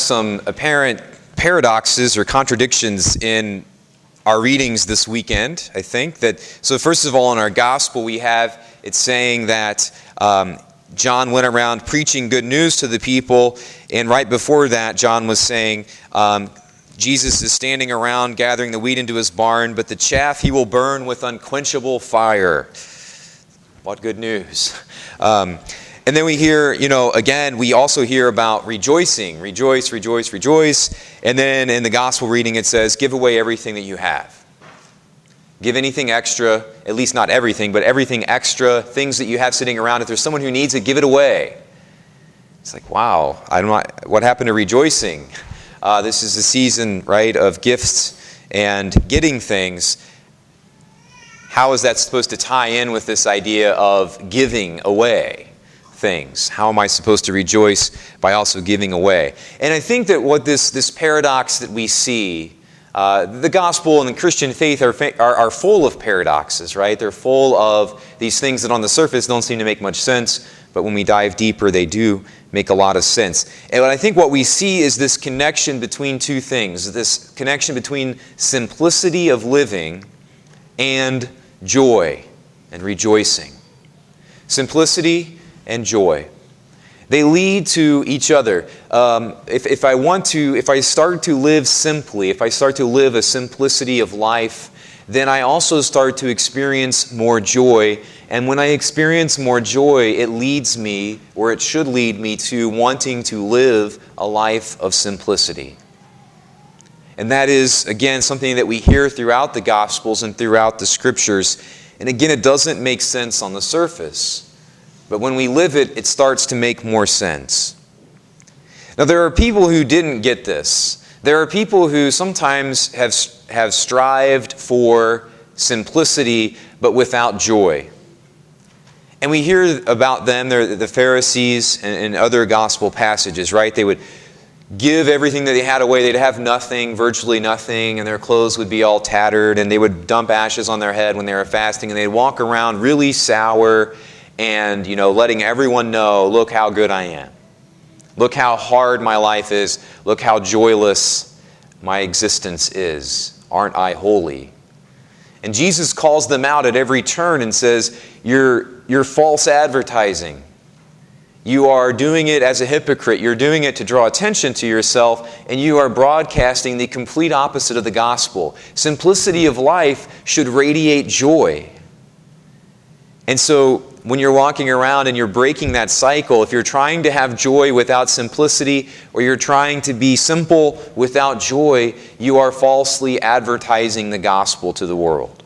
some apparent paradoxes or contradictions in our readings this weekend, I think. So first of all, in our gospel, it's saying that John went around preaching good news to the people, and right before that, John was saying, Jesus is standing around gathering the wheat into his barn, but the chaff he will burn with unquenchable fire. What good news. And then we hear, again, we also hear about rejoicing. Rejoice, rejoice, rejoice. And then in the gospel reading it says, give away everything that you have. Give anything extra, at least not everything, but everything extra, things that you have sitting around. If there's someone who needs it, give it away. It's like, wow, what happened to rejoicing? This is the season, right, of gifts and getting things. How is that supposed to tie in with this idea of giving away things? How am I supposed to rejoice by also giving away? And I think that what this paradox that we see, the gospel and the Christian faith are full of paradoxes, right? They're full of these things that on the surface don't seem to make much sense, but when we dive deeper, they do make a lot of sense. And I think what we see is this connection between two things, this connection between simplicity of living and joy and rejoicing. Simplicity and joy. They lead to each other. If I start to live simply, if I start to live a simplicity of life, then I also start to experience more joy. And when I experience more joy, it leads me, or it should lead me, to wanting to live a life of simplicity. And that is, again, something that we hear throughout the Gospels and throughout the Scriptures. And again, it doesn't make sense on the surface. But when we live it, it starts to make more sense. Now, there are people who didn't get this. There are people who sometimes have strived for simplicity, but without joy. And we hear about them, they're the Pharisees and other gospel passages, right? They would give everything that they had away. They'd have nothing, virtually nothing, and their clothes would be all tattered, and they would dump ashes on their head when they were fasting, and they'd walk around really sour and, letting everyone know, look how good I am. Look how hard my life is. Look how joyless my existence is. Aren't I holy? And Jesus calls them out at every turn and says, you're false advertising. You are doing it as a hypocrite. You're doing it to draw attention to yourself, and you are broadcasting the complete opposite of the gospel. Simplicity of life should radiate joy. And so when you're walking around and you're breaking that cycle, if you're trying to have joy without simplicity, or you're trying to be simple without joy, you are falsely advertising the gospel to the world.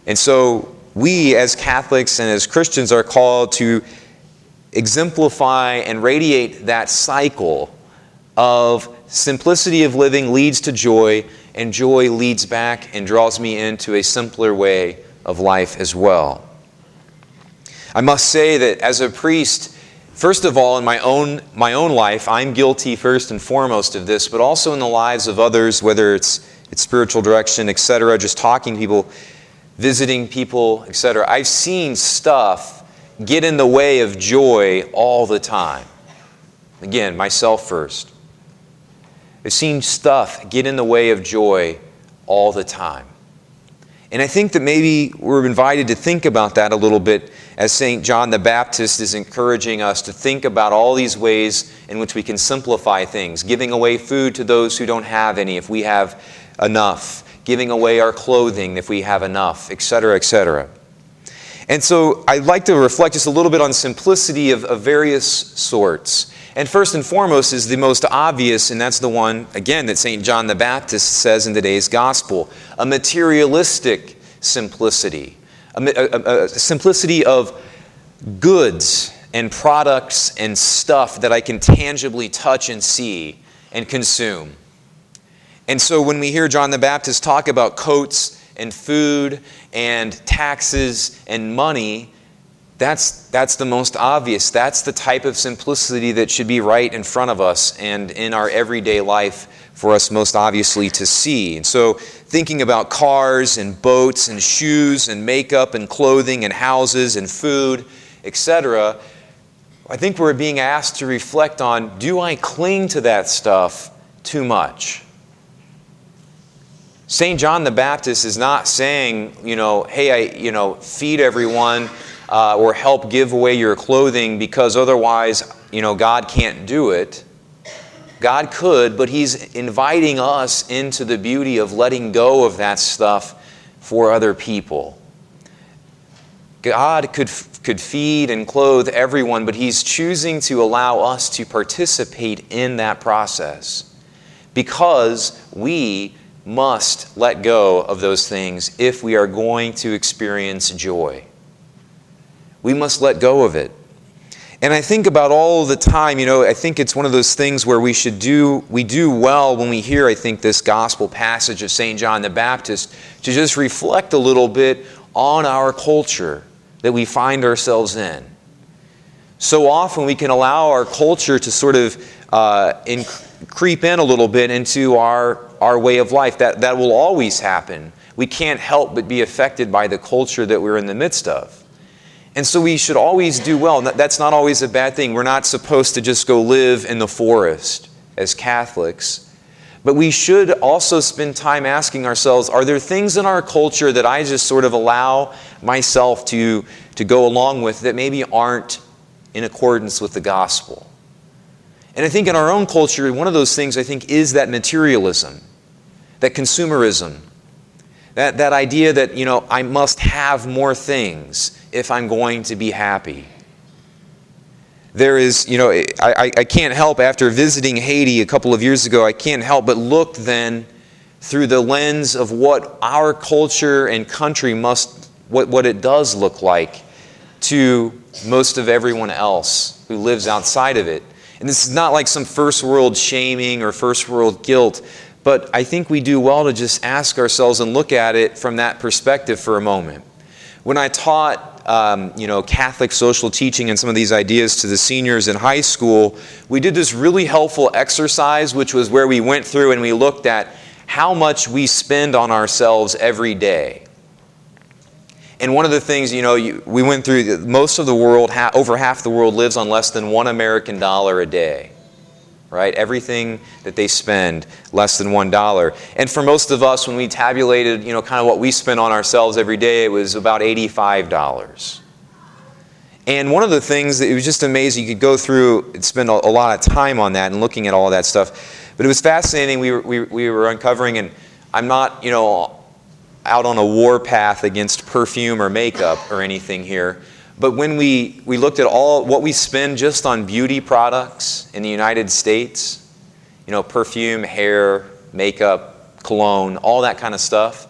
And so we as Catholics and as Christians are called to exemplify and radiate that cycle of simplicity of living leads to joy, and joy leads back and draws me into a simpler way of life as well. I must say that as a priest, first of all, in my own life, I'm guilty first and foremost of this, but also in the lives of others, whether it's spiritual direction, etc., just talking to people, visiting people, etc. I've seen stuff get in the way of joy all the time. Again, myself first. I've seen stuff get in the way of joy all the time. And I think that maybe we're invited to think about that a little bit as St. John the Baptist is encouraging us to think about all these ways in which we can simplify things. Giving away food to those who don't have any if we have enough. Giving away our clothing if we have enough, etc., etc. And so I'd like to reflect just a little bit on simplicity of various sorts. And first and foremost is the most obvious, and that's the one, again, that St. John the Baptist says in today's gospel, a materialistic simplicity. A simplicity of goods and products and stuff that I can tangibly touch and see and consume. And so when we hear John the Baptist talk about coats and food and taxes and money, that's the most obvious. That's the type of simplicity that should be right in front of us and in our everyday life for us most obviously to see. And so thinking about cars and boats and shoes and makeup and clothing and houses and food, etc., I think we're being asked to reflect on, do I cling to that stuff too much? St. John the Baptist is not saying, hey, feed everyone or help give away your clothing because otherwise, God can't do it. God could, but He's inviting us into the beauty of letting go of that stuff for other people. God could feed and clothe everyone, but He's choosing to allow us to participate in that process because we must let go of those things if we are going to experience joy. We must let go of it. And I think about all the time, I think it's one of those things where we do well when we hear, I think, this gospel passage of St. John the Baptist to just reflect a little bit on our culture that we find ourselves in. So often we can allow our culture to sort of creep in a little bit into our way of life. That will always happen. We can't help but be affected by the culture that we're in the midst of. And so we should always do well. That's not always a bad thing. We're not supposed to just go live in the forest as Catholics. But we should also spend time asking ourselves, are there things in our culture that I just sort of allow myself to go along with that maybe aren't in accordance with the gospel? And I think in our own culture, one of those things I think is that materialism, that consumerism, that idea that, I must have more things if I'm going to be happy. There is, I can't help, after visiting Haiti a couple of years ago, I can't help but look then through the lens of what our culture and country what it does look like to most of everyone else who lives outside of it. And this is not like some first world shaming or first world guilt, but I think we do well to just ask ourselves and look at it from that perspective for a moment. When I taught Catholic social teaching and some of these ideas to the seniors in high school, we did this really helpful exercise, which was where we went through and we looked at how much we spend on ourselves every day. And one of the things, we went through, most of the world, over half the world lives on less than $1 American a day. Right? Everything that they spend, less than $1. And for most of us, when we tabulated, kind of what we spend on ourselves every day, it was about $85. And one of the things that it was just amazing, you could go through and spend a lot of time on that and looking at all of that stuff. But it was fascinating. We were uncovering, and I'm not, out on a war path against perfume or makeup or anything here. But when we looked at all what we spend just on beauty products in the United States, perfume, hair, makeup, cologne, all that kind of stuff,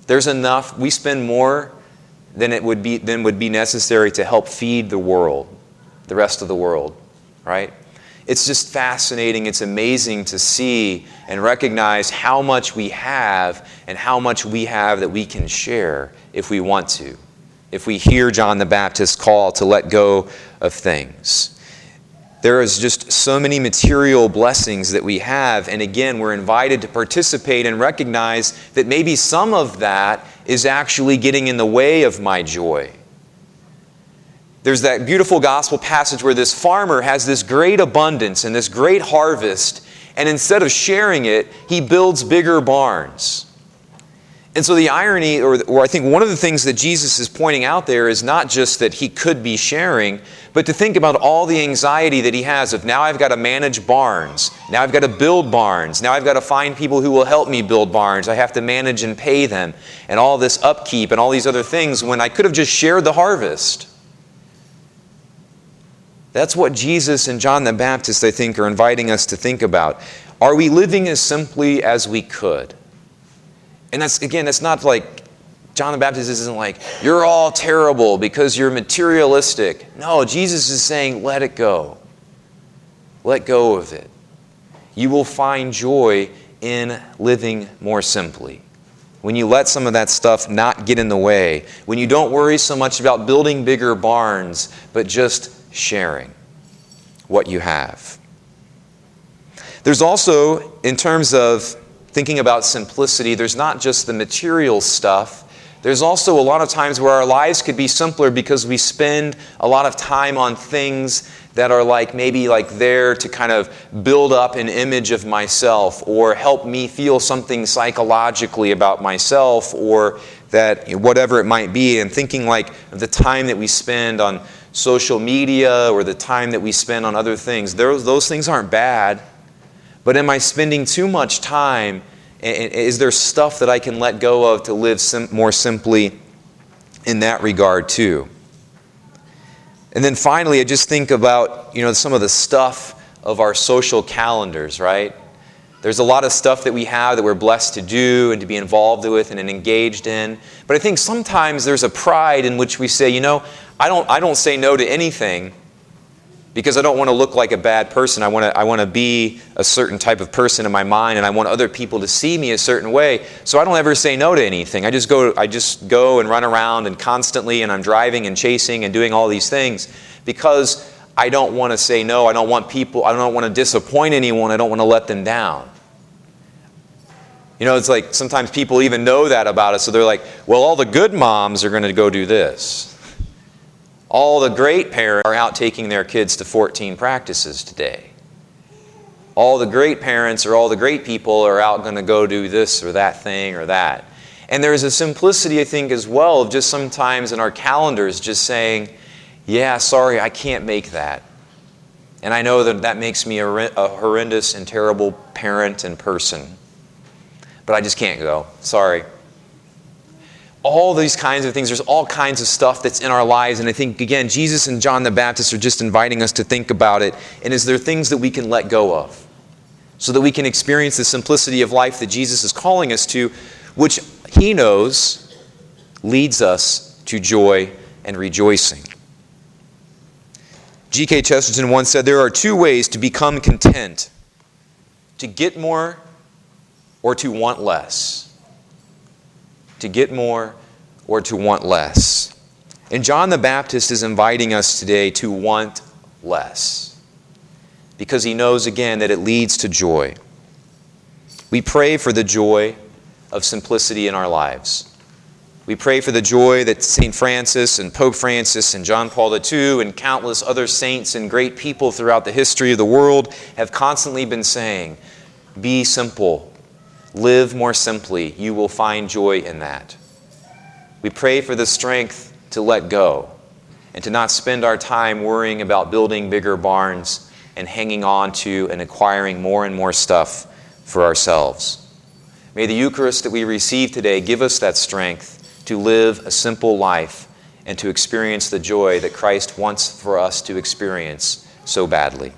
there's enough. We spend more than would be necessary to help feed the world, the rest of the world, right? It's just fascinating. It's amazing to see and recognize how much we have and how much we have that we can share if we want to. If we hear John the Baptist's call to let go of things. There is just so many material blessings that we have, and again, we're invited to participate and recognize that maybe some of that is actually getting in the way of my joy. There's that beautiful gospel passage where this farmer has this great abundance and this great harvest, and instead of sharing it, he builds bigger barns. And so the irony, or I think one of the things that Jesus is pointing out there is not just that he could be sharing, but to think about all the anxiety that he has of now I've got to manage barns, now I've got to build barns, now I've got to find people who will help me build barns, I have to manage and pay them, and all this upkeep and all these other things when I could have just shared the harvest. That's what Jesus and John the Baptist, I think, are inviting us to think about. Are we living as simply as we could? And that's not like, John the Baptist isn't like, you're all terrible because you're materialistic. No, Jesus is saying, let it go. Let go of it. You will find joy in living more simply. When you let some of that stuff not get in the way. When you don't worry so much about building bigger barns, but just sharing what you have. There's also, in terms of thinking about simplicity, there's not just the material stuff There's also a lot of times where our lives could be simpler because we spend a lot of time on things that are maybe there to kind of build up an image of myself or help me feel something psychologically about myself, or that whatever it might be. And thinking the time that we spend on social media or the time that we spend on other things, those things aren't bad. But am I spending too much time? And is there stuff that I can let go of to live more simply in that regard too? And then finally, I just think about some of the stuff of our social calendars, right? There's a lot of stuff that we have that we're blessed to do and to be involved with and engaged in. But I think sometimes there's a pride in which we say, I don't say no to anything because I don't want to look like a bad person. I want to be a certain type of person in my mind, and I want other people to see me a certain way. So I don't ever say no to anything. I just go and run around and constantly, and I'm driving and chasing and doing all these things because I don't want to say no. I don't want to disappoint anyone. I don't want to let them down. It's sometimes people even know that about us, so they're like, well, all the good moms are going to go do this. All the great parents are out taking their kids to 14 practices today. All the great parents or all the great people are out going to go do this or that thing or that. And there's a simplicity, I think, as well, of just sometimes in our calendars just saying, yeah, sorry, I can't make that. And I know that makes me a horrendous and terrible parent and person. But I just can't go. Sorry. All these kinds of things, there's all kinds of stuff that's in our lives. And I think, again, Jesus and John the Baptist are just inviting us to think about it. And is there things that we can let go of so that we can experience the simplicity of life that Jesus is calling us to, which He knows leads us to joy and rejoicing. G.K. Chesterton once said, there are two ways to become content: to get more or to want less. To get more or to want less. And John the Baptist is inviting us today to want less, because he knows again that it leads to joy. We pray for the joy of simplicity in our lives. We pray for the joy that St. Francis and Pope Francis and John Paul II and countless other saints and great people throughout the history of the world have constantly been saying, be simple. Live more simply. You will find joy in that. We pray for the strength to let go and to not spend our time worrying about building bigger barns and hanging on to and acquiring more and more stuff for ourselves. May the Eucharist that we receive today give us that strength to live a simple life and to experience the joy that Christ wants for us to experience so badly.